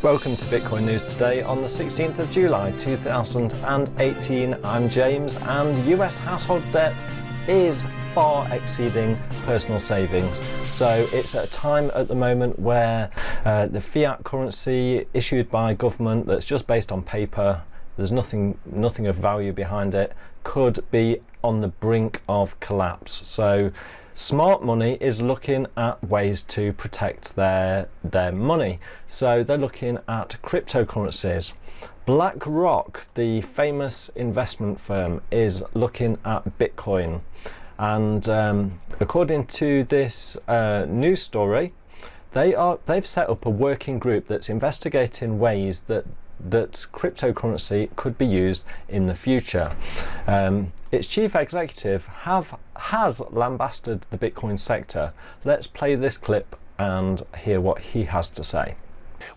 Welcome to Bitcoin News Today on the 16th of July 2018. I'm James, and US household debt is far exceeding personal savings. So it's at a time at the moment where the fiat currency issued by government that's just based on paper, there's nothing of value behind it, could be on the brink of collapse. So smart money is looking at ways to protect their money. So they're looking at cryptocurrencies. Blackrock, the famous investment firm, is looking at Bitcoin. And according to this news story, they've set up a working group that's investigating ways that cryptocurrency could be used in the future. Its chief executive has lambasted the Bitcoin sector. Let's play this clip and hear what he has to say.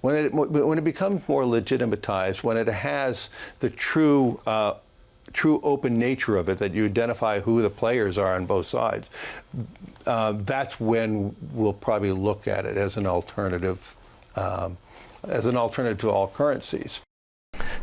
When it becomes more legitimatized, when it has the true open nature of it, that you identify who the players are on both sides, that's when we'll probably look at it as an alternative to all currencies.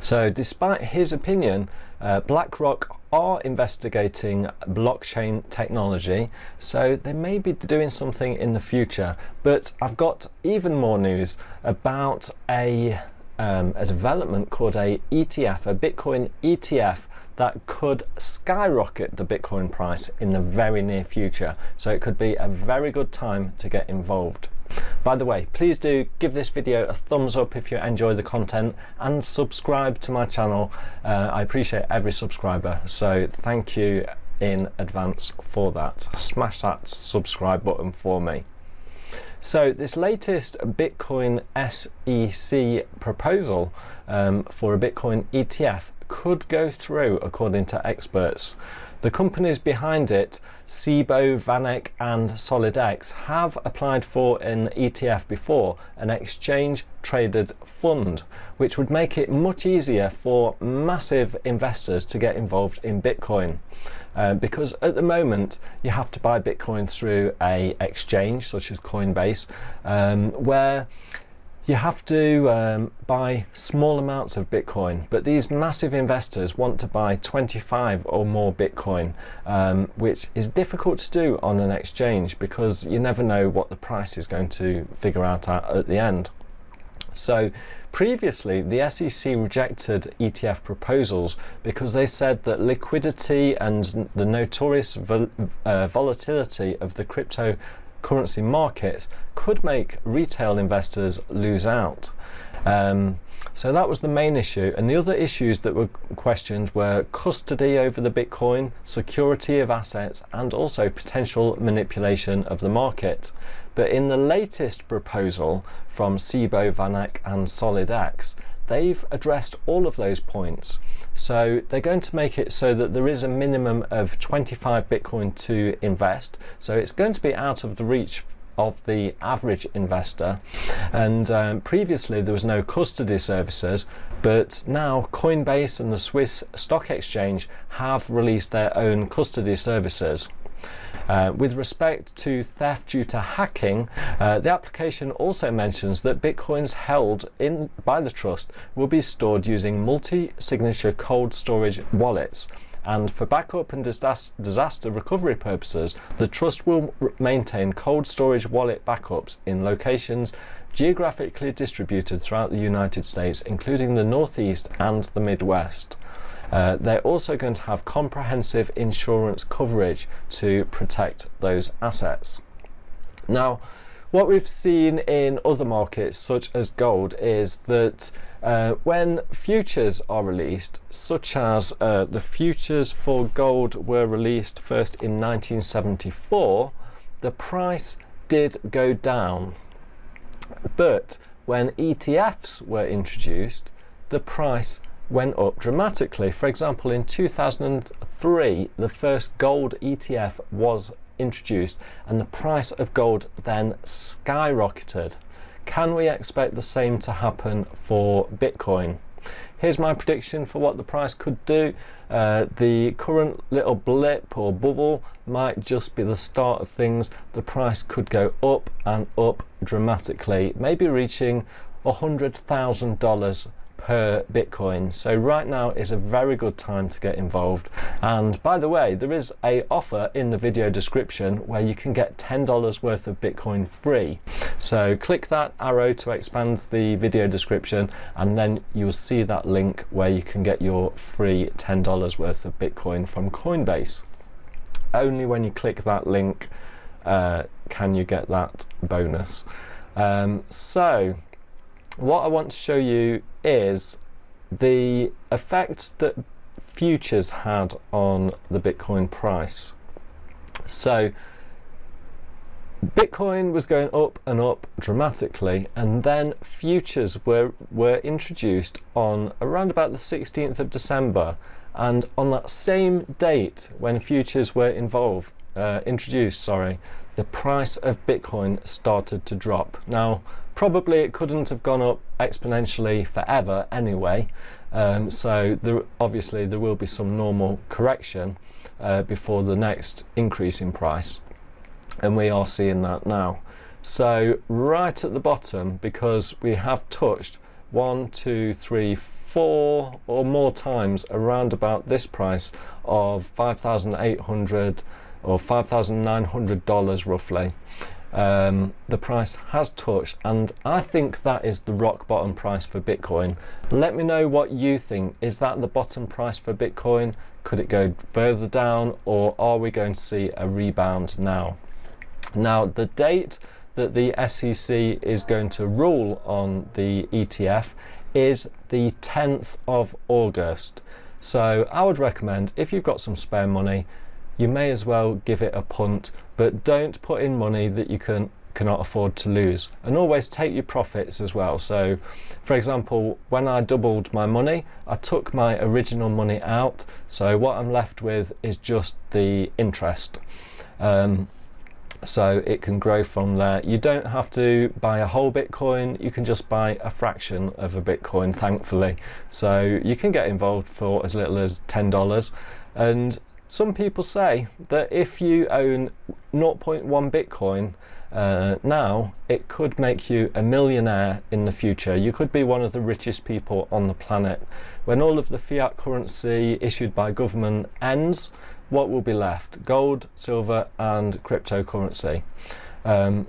So despite his opinion, BlackRock are investigating blockchain technology, so they may be doing something in the future. But I've got even more news about a development called a ETF, a Bitcoin ETF, that could skyrocket the Bitcoin price in the very near future. So it could be a very good time to get involved. By the way, please do give this video a thumbs up if you enjoy the content, and subscribe to my channel. I appreciate every subscriber, so thank you in advance for that. Smash that subscribe button for me. So this latest Bitcoin SEC proposal for a Bitcoin ETF could go through, according to experts. The companies behind it, Cboe, VanEck and SolidX, have applied for an ETF before, an exchange traded fund, which would make it much easier for massive investors to get involved in Bitcoin. Because at the moment you have to buy Bitcoin through a exchange such as Coinbase, where you have to buy small amounts of Bitcoin, but these massive investors want to buy 25 or more Bitcoin, which is difficult to do on an exchange because you never know what the price is going to figure out at the end. So previously the SEC rejected ETF proposals because they said that liquidity and the notorious volatility of the cryptocurrency market could make retail investors lose out. So that was the main issue, and the other issues that were questioned were custody over the Bitcoin, security of assets, and also potential manipulation of the market. But in the latest proposal from Cboe, VanEck and SolidX, they've addressed all of those points. So they're going to make it so that there is a minimum of 25 Bitcoin to invest. So it's going to be out of the reach of the average investor. And previously there was no custody services, but now Coinbase and the Swiss Stock Exchange have released their own custody services. With respect to theft due to hacking, the application also mentions that Bitcoins held by the trust will be stored using multi-signature cold storage wallets. And for backup and disaster recovery purposes, the trust will maintain cold storage wallet backups in locations geographically distributed throughout the United States, including the Northeast and the Midwest. They're also going to have comprehensive insurance coverage to protect those assets. Now, what we've seen in other markets, such as gold, is that when futures are released, such as the futures for gold were released first in 1974, the price did go down. But when ETFs were introduced, the price went up dramatically. For example, in 2003, the first gold ETF was introduced and the price of gold then skyrocketed. Can we expect the same to happen for Bitcoin? Here's my prediction for what the price could do. The current little blip or bubble might just be the start of things. The price could go up and up dramatically, maybe reaching $100,000 per Bitcoin. So right now is a very good time to get involved. And by the way, there is a offer in the video description where you can get $10 worth of Bitcoin free. So click that arrow to expand the video description, and then you'll see that link where you can get your free $10 worth of Bitcoin from Coinbase. Only when you click that link can you get that bonus. So what I want to show you is the effect that futures had on the Bitcoin price. So Bitcoin was going up and up dramatically, and then futures were introduced on around about the 16th of December, and on that same date when futures were introduced, the price of Bitcoin started to drop. Now, probably it couldn't have gone up exponentially forever anyway, so obviously there will be some normal correction before the next increase in price, and we are seeing that now. So right at the bottom, because we have touched 1, 2, 3, 4 or more times around about this price of $5,800 or $5,900 roughly, the price has touched, and I think that is the rock bottom price for Bitcoin. Let me know what you think. Is that the bottom price for Bitcoin? Could it go further down, or are we going to see a rebound now? Now, the date that the SEC is going to rule on the ETF is the 10th of August. So I would recommend, if you've got some spare money, you may as well give it a punt, but don't put in money that you cannot afford to lose, and always take your profits as well. So for example, when I doubled my money, I took my original money out, so what I'm left with is just the interest. So it can grow from there. You don't have to buy a whole Bitcoin, you can just buy a fraction of a Bitcoin, thankfully. So you can get involved for as little as $10. And some people say that if you own 0.1 Bitcoin now, it could make you a millionaire in the future. You could be one of the richest people on the planet. When all of the fiat currency issued by government ends, what will be left? Gold, silver and cryptocurrency.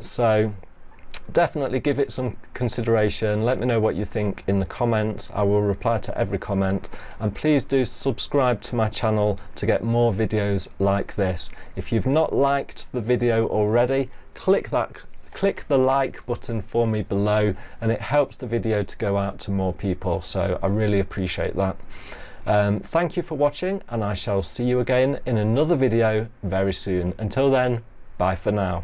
So definitely give it some consideration. Let me know what you think in the comments. I will reply to every comment, and please do subscribe to my channel to get more videos like this. If you've not liked the video already, click the like button for me below, and it helps the video to go out to more people, so I really appreciate that. Thank you for watching, and I shall see you again in another video very soon. Until then, bye for now.